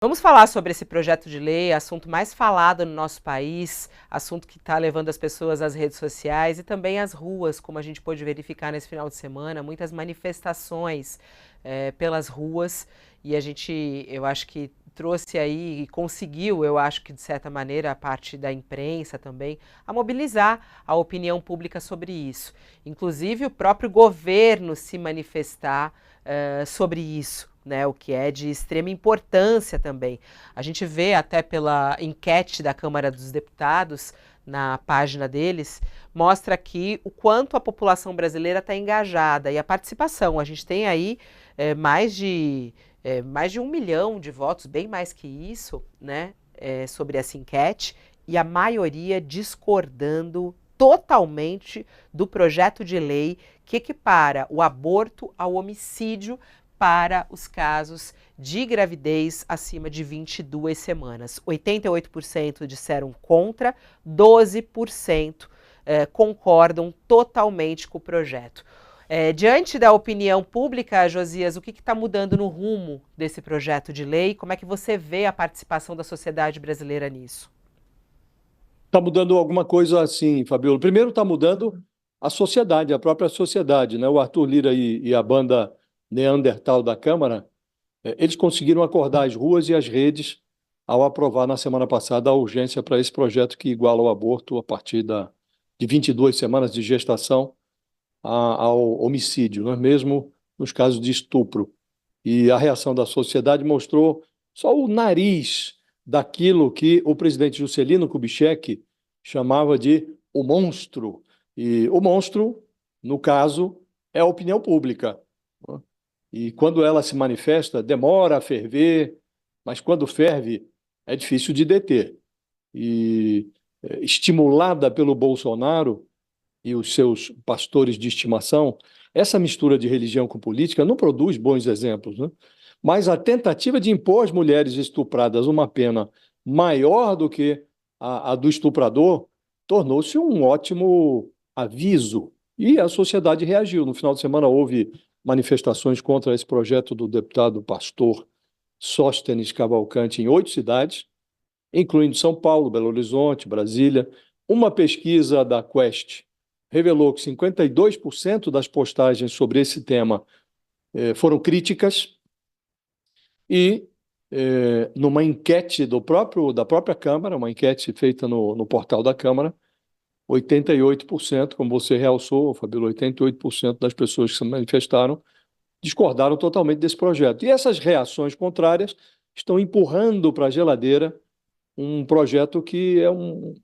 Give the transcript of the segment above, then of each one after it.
Vamos falar sobre esse projeto de lei, assunto mais falado no nosso país, assunto que está levando as pessoas às redes sociais e também às ruas, como a gente pôde verificar nesse final de semana, muitas manifestações pelas ruas e eu acho que trouxe aí e conseguiu, eu acho que de certa maneira, a parte da imprensa também, a mobilizar a opinião pública sobre isso. Inclusive o próprio governo se manifestar sobre isso, né, o que é de extrema importância também. A gente vê até pela enquete da Câmara dos Deputados, na página deles, mostra aqui o quanto a população brasileira está engajada e a participação. A gente tem aí mais de 1 milhão de votos, bem mais que isso, né, sobre essa enquete, e a maioria discordando totalmente do projeto de lei que equipara o aborto ao homicídio para os casos de gravidez acima de 22 semanas. 88% disseram contra, 12% concordam totalmente com o projeto. Diante da opinião pública, Josias, o que está mudando no rumo desse projeto de lei? Como é que você vê a participação da sociedade brasileira nisso? Está mudando alguma coisa assim, Fabiola. Primeiro está mudando a sociedade, a própria sociedade, né? O Arthur Lira e a banda Neandertal da Câmara, eles conseguiram acordar as ruas e as redes ao aprovar na semana passada a urgência para esse projeto que iguala o aborto a partir de 22 semanas de gestação ao homicídio, não é mesmo nos casos de estupro. E a reação da sociedade mostrou só o nariz daquilo que o presidente Juscelino Kubitschek chamava de o monstro. E o monstro, no caso, é a opinião pública, né? E quando ela se manifesta, demora a ferver, mas quando ferve, é difícil de deter. E estimulada pelo Bolsonaro e os seus pastores de estimação, essa mistura de religião com política não produz bons exemplos, né? Mas a tentativa de impor às mulheres estupradas uma pena maior do que a do estuprador tornou-se um ótimo aviso. E a sociedade reagiu. No final de semana houve manifestações contra esse projeto do deputado pastor Sóstenes Cavalcante em 8 cidades, incluindo São Paulo, Belo Horizonte, Brasília. Uma pesquisa da Quest revelou que 52% das postagens sobre esse tema foram críticas e numa enquete da própria Câmara, uma enquete feita no portal da Câmara, 88%, como você realçou, Fabíola, 88% das pessoas que se manifestaram discordaram totalmente desse projeto. E essas reações contrárias estão empurrando para a geladeira um projeto que é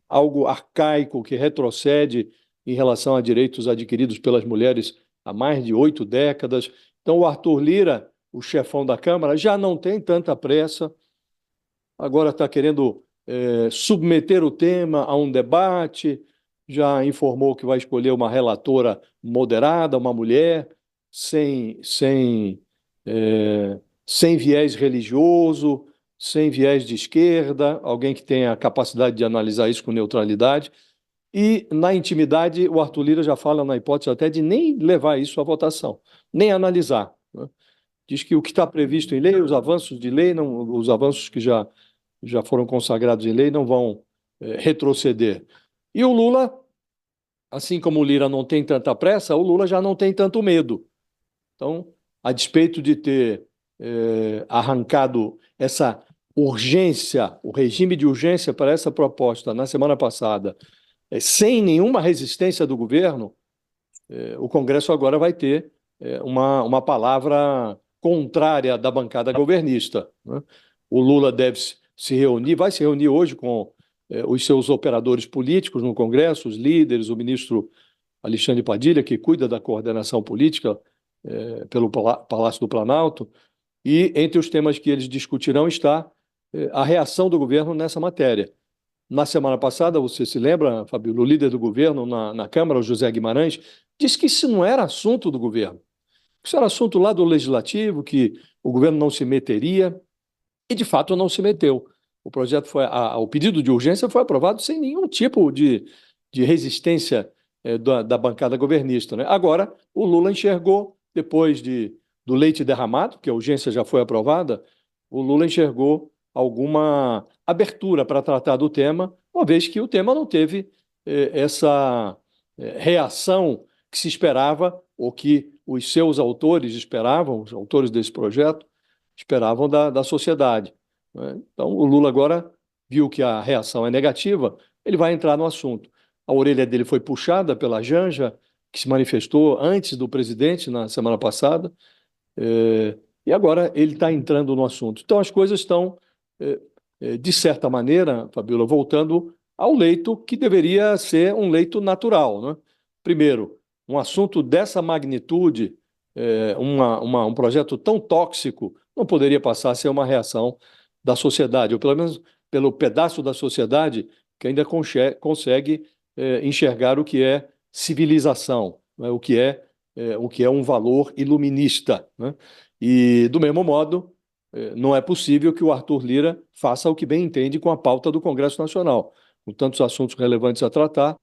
algo arcaico, que retrocede em relação a direitos adquiridos pelas mulheres há mais de 8 décadas. Então, o Arthur Lira, o chefão da Câmara, já não tem tanta pressa, agora está querendo submeter o tema a um debate, já informou que vai escolher uma relatora moderada, uma mulher, sem viés religioso, sem viés de esquerda, alguém que tenha a capacidade de analisar isso com neutralidade. E, na intimidade, o Arthur Lira já fala na hipótese até de nem levar isso à votação, nem analisar, né? Diz que o que está previsto em lei, os avanços de lei, não, os avanços que já foram consagrados em lei, não vão retroceder. E o Lula, assim como o Lira não tem tanta pressa, o Lula já não tem tanto medo. Então, a despeito de ter arrancado essa urgência, o regime de urgência para essa proposta na semana passada, sem nenhuma resistência do governo, o Congresso agora vai ter uma palavra contrária da bancada governista, né? O Lula deve se reunir, vai se reunir hoje com os seus operadores políticos no Congresso, os líderes, o ministro Alexandre Padilha, que cuida da coordenação política pelo Palácio do Planalto, e entre os temas que eles discutirão está a reação do governo nessa matéria. Na semana passada, você se lembra, Fabio, o líder do governo na Câmara, o José Guimarães, disse que isso não era assunto do governo. Isso era assunto lá do Legislativo, que o governo não se meteria, e de fato não se meteu. O projeto o pedido de urgência foi aprovado sem nenhum tipo de resistência da bancada governista, né? Agora, o Lula enxergou, depois do leite derramado, que a urgência já foi aprovada, o Lula enxergou alguma abertura para tratar do tema, uma vez que o tema não teve essa reação que se esperava, ou que os seus autores esperavam, os autores desse projeto, esperavam da sociedade, né? Então, o Lula agora viu que a reação é negativa, ele vai entrar no assunto. A orelha dele foi puxada pela Janja, que se manifestou antes do presidente na semana passada, e agora ele está entrando no assunto. Então, as coisas estão, de certa maneira, Fabiola, voltando ao leito que deveria ser um leito natural, né? Primeiro, um assunto dessa magnitude, um projeto tão tóxico, não poderia passar a ser uma reação da sociedade, ou pelo menos pelo pedaço da sociedade que ainda consegue enxergar o que é civilização, né? O que é um valor iluminista, né? E, do mesmo modo, não é possível que o Arthur Lira faça o que bem entende com a pauta do Congresso Nacional, com tantos assuntos relevantes a tratar.